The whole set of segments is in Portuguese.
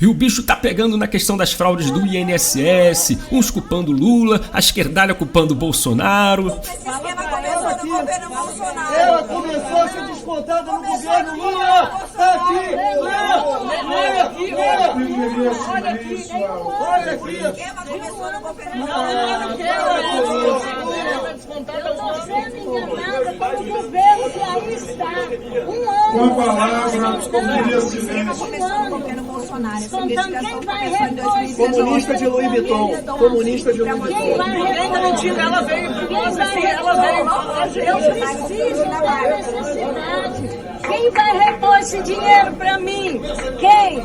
E o bicho tá pegando na questão das fraudes do INSS, uns culpando Lula, a esquerdalha culpando Bolsonaro. Ela começou a ser descontada no governo Lula! Tá aqui! Olha aqui! Olha aqui! Olha aqui! Eu estou sendo enganada pelo governo que aí está. Uma palavra, comunia silêncio. Então quem vai repor esse Comunista de Louis Vuitton. Comunista de Louis Quem vai repor? Mentira, ela veio. Quem vai repor? Eu preciso da necessidade. Quem vai repor esse dinheiro para mim? Quem?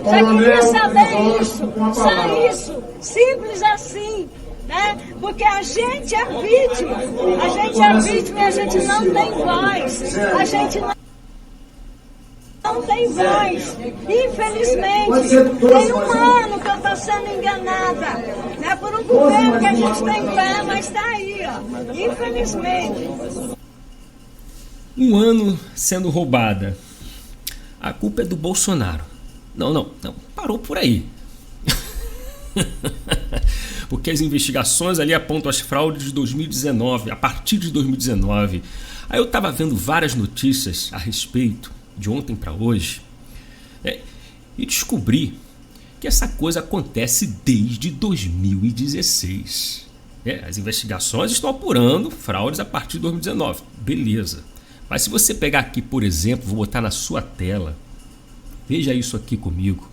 Já queria saber isso. Só isso. Simples assim. Né? Porque a gente é vítima. A gente é vítima e a gente não tem voz. A gente não tem voz. Infelizmente, tem um ano que eu estou sendo enganada, né, por um governo que a gente tem fé, mas está aí, ó. Infelizmente. Um ano sendo roubada. A culpa é do Bolsonaro. Não. Parou por aí. Porque as investigações ali apontam as fraudes de 2019, a partir de 2019. Aí eu estava vendo várias notícias a respeito, de ontem para hoje, e descobri que essa coisa acontece desde 2016. As investigações estão apurando fraudes a partir de 2019. Beleza. Mas se você pegar aqui, por exemplo, vou botar na sua tela, veja isso aqui comigo.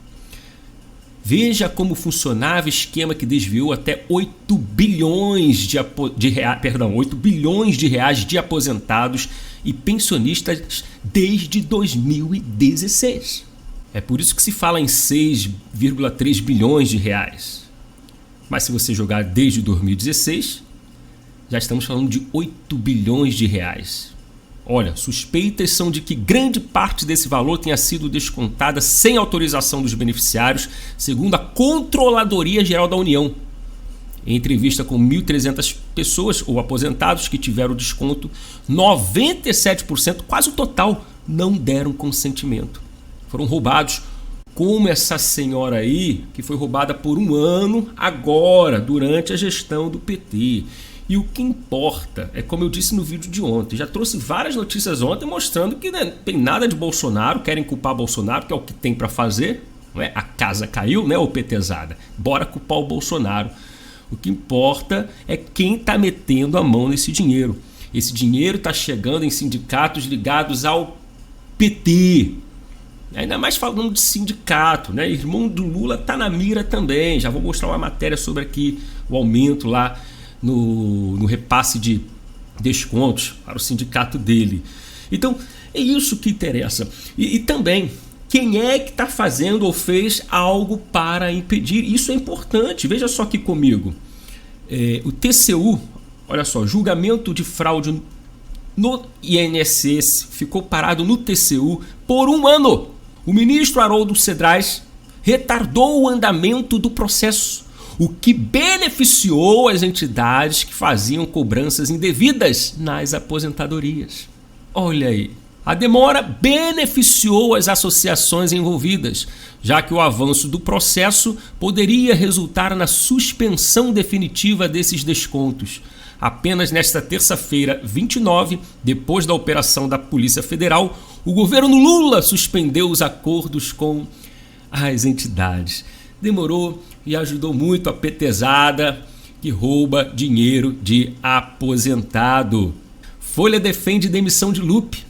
Veja como funcionava o esquema que desviou até 8 bilhões de reais de aposentados e pensionistas desde 2016. É por isso que se fala em 6,3 bilhões de reais. Mas se você jogar desde 2016, já estamos falando de 8 bilhões de reais. Olha, suspeitas são de que grande parte desse valor tenha sido descontada sem autorização dos beneficiários, segundo a Controladoria Geral da União. Em entrevista com 1.300 pessoas ou aposentados que tiveram desconto, 97%, quase o total, não deram consentimento. Foram roubados, como essa senhora aí, que foi roubada por um ano agora, durante a gestão do PT. E o que importa é, como eu disse no vídeo de ontem, já trouxe várias notícias ontem mostrando que não tem nada de Bolsonaro, querem culpar Bolsonaro, que é o que tem para fazer, não é? A casa caiu, né, ô petezada? Bora culpar o Bolsonaro. O que importa é quem está metendo a mão nesse dinheiro. Esse dinheiro está chegando em sindicatos ligados ao PT. Ainda mais falando de sindicato, né? Irmão do Lula está na mira também. Já vou mostrar uma matéria sobre aqui o aumento lá no repasse de descontos para o sindicato dele. Então, é isso que interessa. E também, quem é que está fazendo ou fez algo para impedir? Isso é importante. Veja só aqui comigo. O TCU, olha só, julgamento de fraude no INSS ficou parado no TCU por um ano. O ministro Haroldo Cedrais retardou o andamento do processo, o que beneficiou as entidades que faziam cobranças indevidas nas aposentadorias. Olha aí, a demora beneficiou as associações envolvidas, já que o avanço do processo poderia resultar na suspensão definitiva desses descontos. Apenas nesta terça-feira, 29, depois da operação da Polícia Federal, o governo Lula suspendeu os acordos com as entidades. Demorou e ajudou muito a petezada que rouba dinheiro de aposentado. Folha defende demissão de Lupe.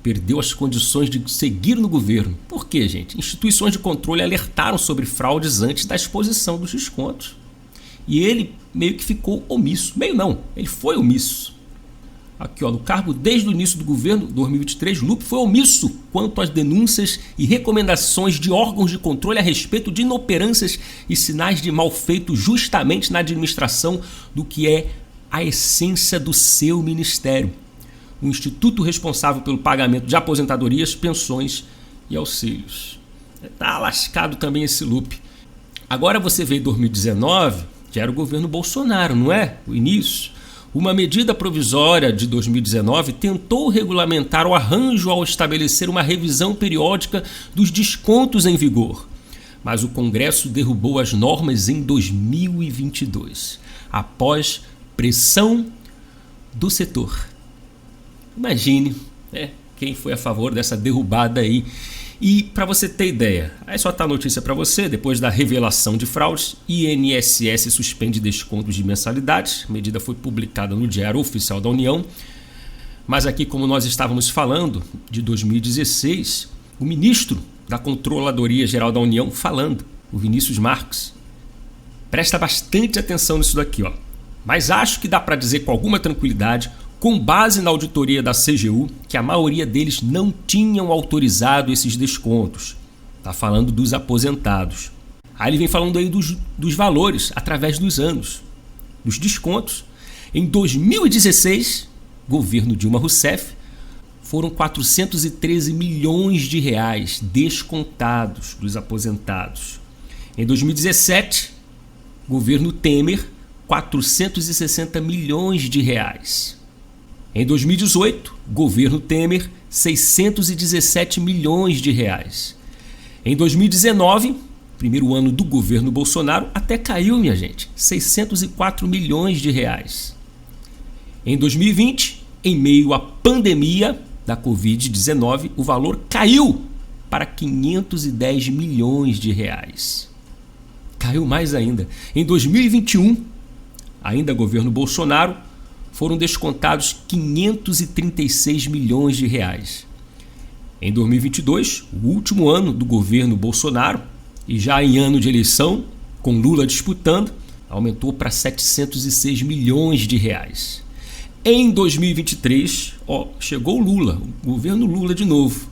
Perdeu as condições de seguir no governo. Por quê, gente? Instituições de controle alertaram sobre fraudes antes da exposição dos descontos. E ele meio que ficou omisso. Meio não, ele foi omisso. Aqui, ó, no cargo desde o início do governo, 2023, Lupe foi omisso quanto às denúncias e recomendações de órgãos de controle a respeito de inoperâncias e sinais de mal feito justamente na administração do que é a essência do seu ministério. O instituto responsável pelo pagamento de aposentadorias, pensões e auxílios. Tá lascado também esse Lupe. Agora você vê em 2019, que era o governo Bolsonaro, não é? O início. Uma medida provisória de 2019 tentou regulamentar o arranjo ao estabelecer uma revisão periódica dos descontos em vigor. mas o Congresso derrubou as normas em 2022, após pressão do setor. Imagine, né, quem foi a favor dessa derrubada aí. E para você ter ideia, aí só tá a notícia para você: depois da revelação de fraudes, INSS suspende descontos de mensalidades. A medida foi publicada no Diário Oficial da União. Mas aqui, como nós estávamos falando de 2016, o ministro da Controladoria Geral da União falando, o Vinícius Marques, presta bastante atenção nisso daqui, ó. Mas acho que dá para dizer com alguma tranquilidade, com base na auditoria da CGU, que a maioria deles não tinham autorizado esses descontos. Está falando dos aposentados. Aí ele vem falando aí dos valores através dos anos, dos descontos. Em 2016, governo Dilma Rousseff, foram 413 milhões de reais descontados dos aposentados. Em 2017, governo Temer, 460 milhões de reais. Em 2018, governo Temer, 617 milhões de reais. Em 2019, primeiro ano do governo Bolsonaro, até caiu, minha gente, 604 milhões de reais. Em 2020, em meio à pandemia da Covid-19, o valor caiu para 510 milhões de reais. Caiu mais ainda. Em 2021, ainda governo Bolsonaro, foram descontados 536 milhões de reais. Em 2022, o último ano do governo Bolsonaro, e já em ano de eleição, com Lula disputando, aumentou para 706 milhões de reais. Em 2023, chegou o Lula, o governo Lula de novo,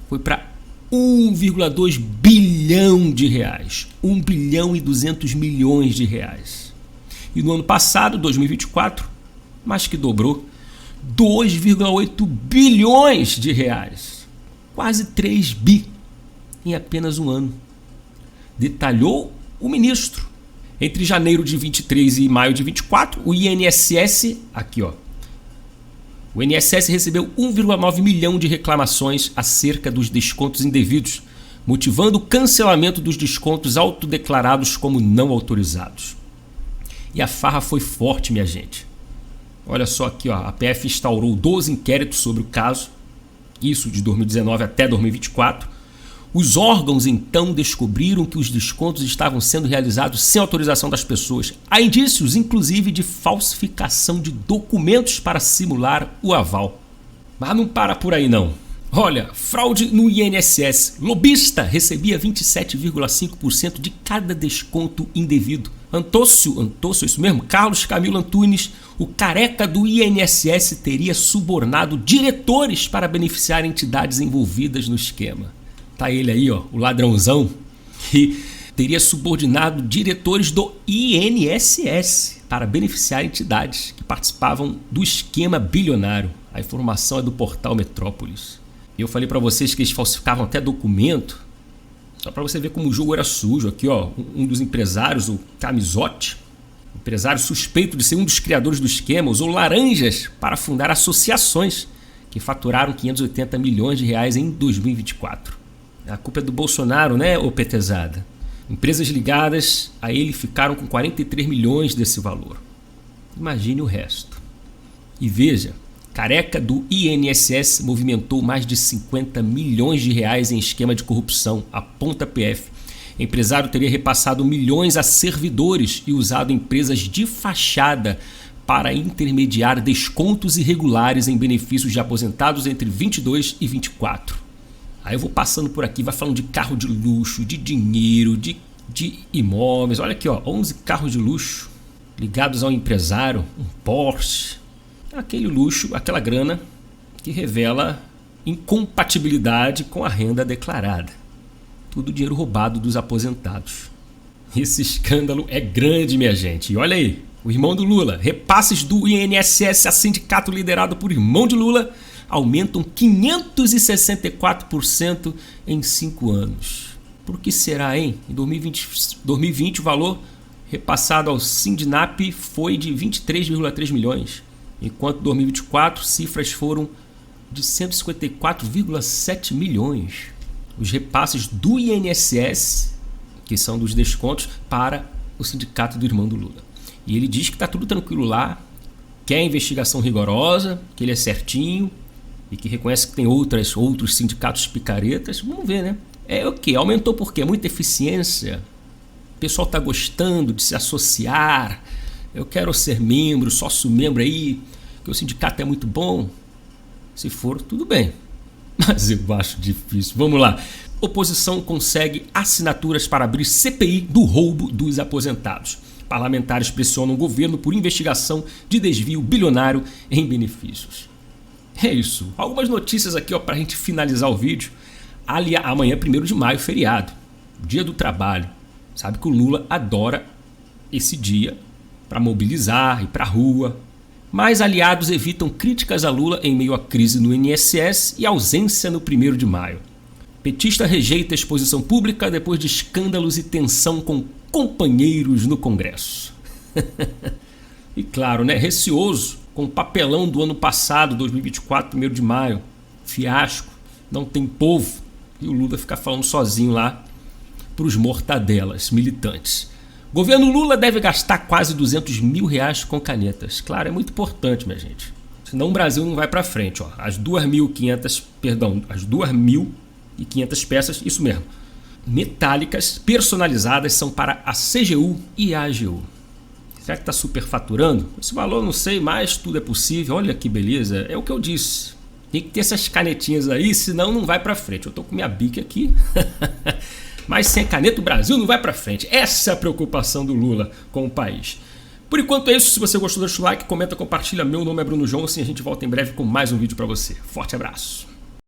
foi para 1,2 bilhão de reais, 1 bilhão e 200 milhões de reais. E no ano passado, 2024, mais que dobrou, 2,8 bilhões de reais, quase 3 bi em apenas um ano. Detalhou o ministro. Entre janeiro de 23 e maio de 24, o INSS, aqui ó, o INSS recebeu 1,9 milhão de reclamações acerca dos descontos indevidos, motivando o cancelamento dos descontos autodeclarados como não autorizados. E a farra foi forte, minha gente. Olha só aqui, ó, a PF instaurou 12 inquéritos sobre o caso, isso de 2019 até 2024. Os órgãos então descobriram que os descontos estavam sendo realizados sem autorização das pessoas. Há indícios, inclusive, de falsificação de documentos para simular o aval. Mas não para por aí não. Olha, fraude no INSS. Lobista recebia 27,5% de cada desconto indevido. Antônio, isso mesmo, Carlos Camilo Antunes, o careca do INSS, teria subornado diretores para beneficiar entidades envolvidas no esquema. Tá ele aí, ó, o ladrãozão, que teria subordinado diretores do INSS para beneficiar entidades que participavam do esquema bilionário. A informação é do portal Metrópolis. Eu falei para vocês que eles falsificavam até documento, só para você ver como o jogo era sujo. Aqui, ó, um dos empresários, o Camisotti, empresário suspeito de ser um dos criadores do esquema, usou laranjas para fundar associações que faturaram 580 milhões de reais em 2024. A culpa é do Bolsonaro, né, ô petezada? Empresas ligadas a ele ficaram com 43 milhões desse valor. Imagine o resto. E veja, careca do INSS movimentou mais de 50 milhões de reais em esquema de corrupção, aponta a PF. O empresário teria repassado milhões a servidores e usado empresas de fachada para intermediar descontos irregulares em benefícios de aposentados entre 22 e 24. Aí eu vou passando por aqui, vai falando de carro de luxo, de dinheiro, de imóveis. Olha aqui, ó, 11 carros de luxo ligados ao empresário, um Porsche. Aquele luxo, aquela grana que revela incompatibilidade com a renda declarada. Tudo dinheiro roubado dos aposentados. Esse escândalo é grande, minha gente. E olha aí, o irmão do Lula, repasses do INSS a sindicato liderado por irmão de Lula aumentam 564% em 5 anos. Por que será, hein? Em 2020 o valor repassado ao Sindinap foi de 23,3 milhões, enquanto em 2024 cifras foram de 154,7 milhões. Os repasses do INSS que são dos descontos para o sindicato do irmão do Lula. E ele diz que está tudo tranquilo lá, quer investigação rigorosa, que ele é certinho e que reconhece que tem outros sindicatos picaretas. Vamos ver, né? É o quê? Aumentou por quê? Muita eficiência? O pessoal está gostando de se associar? Eu quero ser membro, sócio-membro aí, que o sindicato é muito bom. Se for, tudo bem. Mas eu acho difícil. Vamos lá. Oposição consegue assinaturas para abrir CPI do roubo dos aposentados. Parlamentares pressionam o governo por investigação de desvio bilionário em benefícios. É isso. Algumas notícias aqui para a gente finalizar o vídeo. Amanhã, 1º de maio, feriado. Dia do trabalho. Sabe que o Lula adora esse dia para mobilizar, ir para a rua. Mas aliados evitam críticas a Lula em meio à crise no INSS e ausência no 1º de maio. Petista rejeita a exposição pública depois de escândalos e tensão com companheiros no Congresso. E claro, né, receoso com o papelão do ano passado, 2024, 1º de maio. Fiasco, não tem povo. E o Lula fica falando sozinho lá para os mortadelas militantes. Governo Lula deve gastar quase R$200 mil com canetas. Claro, é muito importante, minha gente. Senão o Brasil não vai para frente. Ó. As 2.500 peças, isso mesmo, metálicas, personalizadas, são para a CGU e a AGU. Será que está superfaturando? Esse valor não sei, mas tudo é possível. Olha que beleza, é o que eu disse. Tem que ter essas canetinhas aí, senão não vai para frente. Eu estou com minha bique aqui, mas sem caneta o Brasil não vai para frente. Essa é a preocupação do Lula com o país. Por enquanto é isso. Se você gostou, deixa o like, comenta, compartilha. Meu nome é Bruno João, assim a gente volta em breve com mais um vídeo para você. Forte abraço.